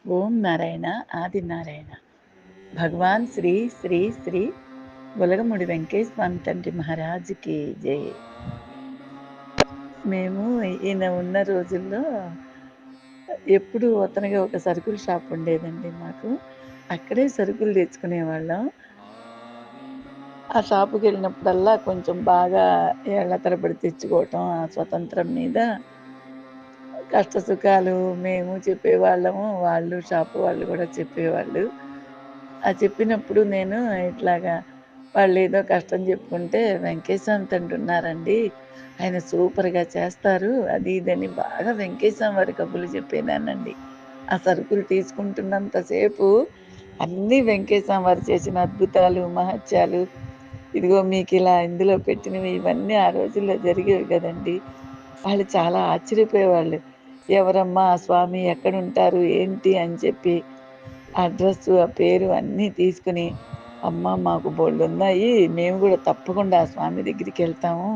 ఓం నారాయణ ఆదినారాయణ. భగవాన్ శ్రీ శ్రీ శ్రీ గొలగముడి వెంకటేశ్వర స్వామి తండ్రి మహారాజుకి జై. మేము ఈయన ఉన్న రోజుల్లో ఎప్పుడు అతనిగా ఒక సరుకుల షాప్ ఉండేదండి మాకు. అక్కడే సరుకులు తెచ్చుకునేవాళ్ళం. ఆ షాపుకి వెళ్ళినప్పుడల్లా కొంచెం బాగా ఏళ్ల తరబడి తెచ్చుకోవటం, ఆ స్వతంత్రం మీద కష్ట సుఖాలు మేము చెప్పేవాళ్ళము, వాళ్ళు షాపు వాళ్ళు కూడా చెప్పేవాళ్ళు. చెప్పినప్పుడు నేను ఇట్లాగా వాళ్ళేదో కష్టం చెప్పుకుంటే, "వెంకటేశ్వర తండ్రి ఉన్నారండి. ఆయన సూపర్‌గా చేస్తారు." అది ఇదని బాగా వెంకటేశ్వర వారి కబుర్లు చెప్పేదాన్నండి. ఆ సరుకులు తీసుకుంటున్నంత సేపు అన్నీ వెంకటేశ్వర వారు చేసిన అద్భుతాలు, మహత్యాలు, ఇదిగో మీకిలా ఇందులో పెట్టినవి ఇవన్నీ ఆ రోజుల్లో జరిగేవి గదండీ! వాళ్ళు చాలా ఆశ్చర్యపోయేవాళ్ళు. "ఎవరమ్మా ఆ స్వామి? ఎక్కడుంటారు? ఏంటి?" అని చెప్పి అడ్రస్సు, ఆ పేరు అన్నీ తీసుకొని, "అమ్మ మాకు బోలెడున్నాయి. మేము గూడా తప్పకుండా ఆ స్వామి దగ్గరికెళ్తాము.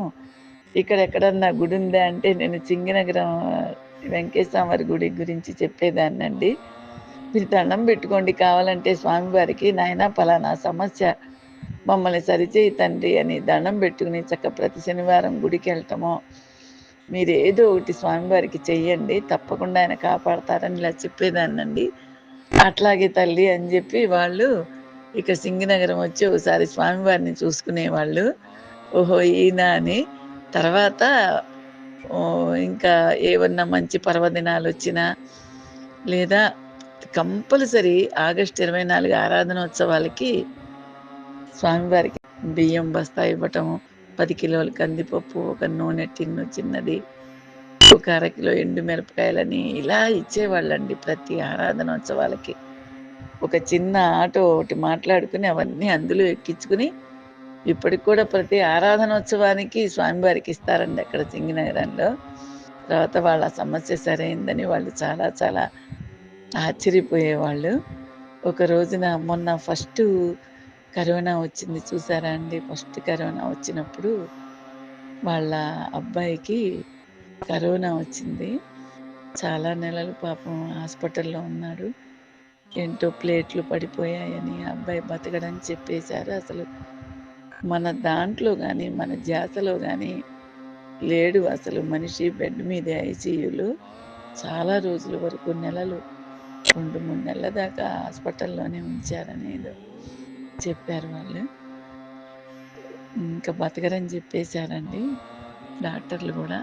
ఇక్కడెక్కడన్నా గుడుందా?" అంటే నేను సింగనగరం వెంకటేశ్వర వారి గుడి గురించి చెప్పేదాన్నండి. "మీరు దండం బెట్టుకోండి కావాలంటే స్వామివారికి, నాయనా పలానా సమస్య మమ్మల్ని సరిచెయ్యి తండ్రి" అని దండం బెట్టుకుని ప్రతి శనివారం గుడికెళ్ళటమో, మీరేదో ఒకటి స్వామివారికి చెయ్యండి. తప్పకుండా ఆయన కాపాడతారని ఇలా చెప్పేదాన్నండి. అట్లాగే తల్లి అని జెప్పి వాళ్ళు ఇక సింగనగరం వచ్చి ఒకసారి స్వామివారిని చూసుకునేవాళ్ళు. ఓహో! ఈయన అని. తర్వాత ఇంకా ఏవన్నా మంచి పర్వదినాలొచ్చినా, లేదా కంపల్సరీ ఆగస్టు 24 ఆరాధనోత్సవాలకి స్వామివారికి బియ్యం బస్తా ఇవ్వటము, 10 కిలోల కందిపప్పు, ఒక నూనె టిన్ను చిన్నది, ఒక అరకిలో ఎండు మిరపకాయలని ఇలా ఇచ్చేవాళ్ళండి ప్రతి ఆరాధనోత్సవాలకి. ఒక చిన్న ఆటో ఒకటి మాట్లాడుకుని అవన్నీ అందులో ఎక్కించుకుని, ఇప్పటికి కూడా ప్రతి ఆరాధనోత్సవానికి స్వామివారికి ఇస్తారండి అక్కడ సింగనగరంలో. తర్వాత వాళ్ళ సమస్య సరైందని వాళ్ళు చాలా చాలా ఆశ్చర్యపోయేవాళ్ళు. ఒక రోజున మొన్న కరోనా వచ్చింది చూసారా అండి? ఫస్ట్ కరోనా వచ్చినప్పుడు వాళ్ళ అబ్బాయికి కరోనా వచ్చింది. చాలా నెలలు పాపం హాస్పిటల్‌లో ఉన్నాడు. ఏంటో ప్లేట్లు పడిపోయాయని ఆ అబ్బాయి బతకడని చెప్పేశారు. అసలు మన దాంట్లో గాని, మన ధ్యాసలో గాని లేడు అసలు మనిషి బెడ్ మీదే ఐసీయూలో. చాలా రోజుల వరకు నెలలు 2, 3 నెలల దాకా హాస్పిటల్‌లోనే ఉంచారని ఏదో చెప్పారు వాళ్ళు. ఇంకా బతకరని చెప్పేశారండి డాక్టర్లు గూడా.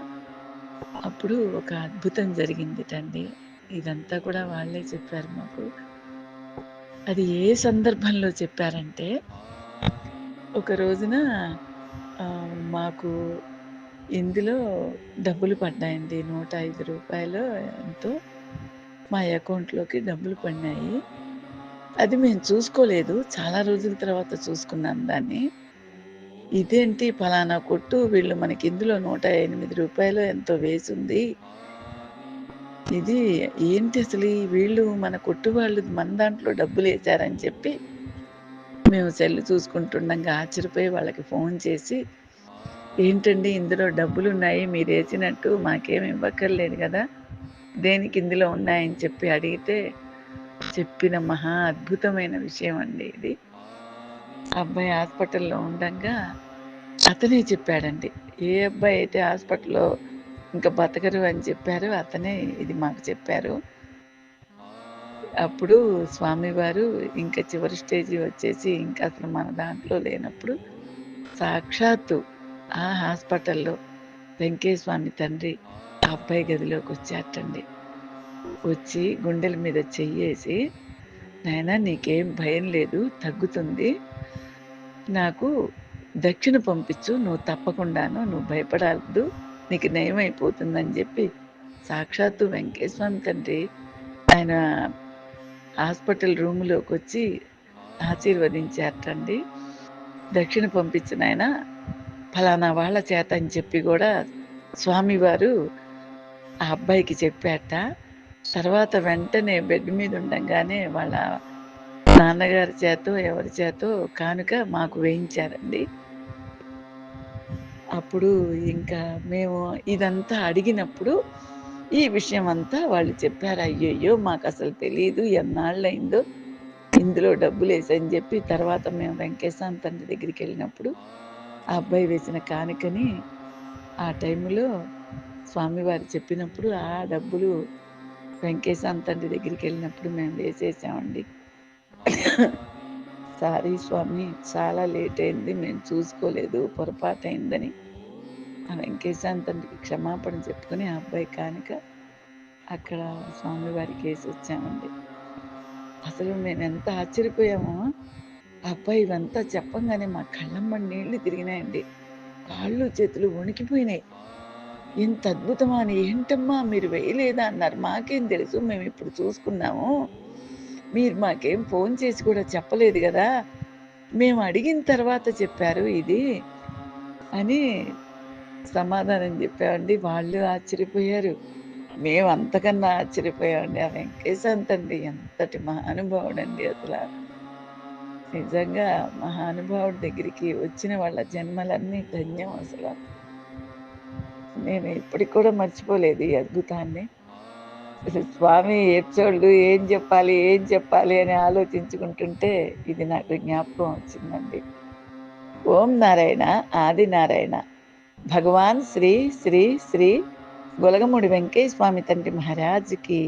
అప్పుడు ఒక అద్భుతం జరిగిందిటండి. ఇదంతా కూడా వాళ్ళే చెప్పారు మాకు. అది ఏ సందర్భంలో చెప్పారంటే, ఒక రోజున మాకు ఇందులో డబ్బులు పడ్డాయండి. రూ. 105 ఎంతో మా అకౌంట్‌లోకి డబ్బులు పడినాయి. అది మేము చూసుకోలేదు. చాలా రోజుల తర్వాత చూసుకున్నాను దాన్ని. ఇదేంటి పలానా కొట్టు వీళ్ళు మనకి ఇందులో రూ. 108 ఎంతో వేసుంది. ఇది ఏంటి అసలు వీళ్ళు మన కొట్టు వాళ్ళు మన దాంట్లో డబ్బులేసారని చెప్పి మేము సెల్ చూసుకుంటుండగా ఆశ్చర్యపోయి వాళ్ళకి ఫోను చేసి, "ఏంటండి ఇందులో డబ్బులున్నాయి మీరేసినట్టు మాకేమి ఇవ్వక్కర్లేదు గదా! దేనికి ఇందులో ఉన్నాయని" చెప్పి అడిగితే చెప్పిన మహా అద్భుతమైన విషయం అండి ఇది. ఆ అబ్బాయి హాస్పిటల్‌లో ఉండంగా అతనే చెప్పాడండి. ఏ అబ్బాయి అయితే హాస్పిటల్‌లో ఇంక బతకరు అని చెప్పారో అతనే ఇది మాకు చెప్పారు. అప్పుడు స్వామివారు ఇంక చివరి స్టేజి వచ్చేసి ఇంక అసలు మన దాంట్లో లేనప్పుడు సాక్షాత్తు ఆ హాస్పిటల్‌లో వెంకయ్య స్వామి తండ్రి ఆ అబ్బాయి గదిలోకొచ్చారటండి. వచ్చి గుండెల మీద చెయ్యేసి, "నాయనా నీకేం భయం లేదు తగ్గుతుంది. నాకు దక్షిణ పంపించు నువ్వు తప్పకుండాను. నువ్వు భయపడొద్దు. నీకు నయమైపోతుందని" జెప్పి సాక్షాత్తు వెంకయ్య స్వామి తండ్రి ఆయన హాస్పిటల్ రూమ్‌లోకొచ్చి ఆశీర్వదించారటండి. "దక్షిణ పంపించు నాయనా ఫలానా వాళ్ళ చేత" అని చెప్పి గూడా స్వామివారు ఆ అబ్బాయికి చెప్పారట. తర్వాత వెంటనే బెడ్ మీద ఉండంగానే వాళ్ళ నాన్నగారి చేతో, ఎవరి చేతో కానుక మాకు వేయించారండి. అప్పుడు ఇంకా మేము ఇదంతా అడిగినప్పుడు ఈ విషయం అంతా వాళ్ళు చెప్పారు. అయ్యయ్యో! మాకసలు తెలీదు ఎన్నాళ్ళయిందో ఇందులో డబ్బులేసని జెప్పి తర్వాత మేము వెంకటేశ్వర తండ్రి దగ్గరికెళ్ళినప్పుడు ఆ అబ్బాయి వేసిన కానుకని ఆ టైంలో స్వామివారు చెప్పినప్పుడు ఆ డబ్బులు వెంకటేశ్వర తండ్రి దగ్గరికెళ్ళినప్పుడు మేము వేసేసామండి. సారీ స్వామి చాలా లేట్ అయింది. మేము చూసుకోలేదు. పొరపాటయిందని ఆ వెంకటేశ్వర తండ్రికి క్షమాపణ చెప్పుకొని ఆ అబ్బాయి కానుక అక్కడ స్వామివారికేసొచ్చామండి. అసలు మేమెంత ఆశ్చర్యపోయామో, ఆ అబ్బాయి ఇవంతా చెప్పంగానే మా కళ్ళమ్మట నీళ్లు తిరిగినాయండి. కాళ్ళు, చేతులు వణికిపోయినాయి. ఇంత అద్భుతమా అని, "ఏంటమ్మా మీరు వేయలేదా?" అన్నారు. "మాకేం తెలుసు మేమిప్పుడు చూసుకున్నాము. మీరు మాకేం ఫోను చేసి కూడా చెప్పలేదు గదా! మేము అడిగిన తర్వాత చెప్పారు ఇది" అని సమాధానం జెప్పామండి. వాళ్ళు ఆశ్చర్యపోయారు. మేము అంతకన్నా ఆశ్చర్యపోయామండి. ఆ వెంకటేశ్వర తండ్రి ఎంతటి మహానుభావుడండి అసల. నిజంగా మహానుభావుడి దగ్గరికి వచ్చిన వాళ్ళ జన్మలన్నీ ధన్యం అసల. నేను ఇప్పటికి కూడా మర్చిపోలేదు ఈ అద్భుతాన్ని. అసలు స్వామి ఎపిసోడ్‌లు ఏం జెప్పాలి, ఏం చెప్పాలి అని ఆలోచించుకుంటుంటే ఇది నాకు జ్ఞాపకం వచ్చిందండి. ఓం నారాయణ, ఆది నారాయణ. భగవాన్ శ్రీ శ్రీ శ్రీ గొలగమూడి వెంకయ్య స్వామి తండ్రి మహారాజ్‌కి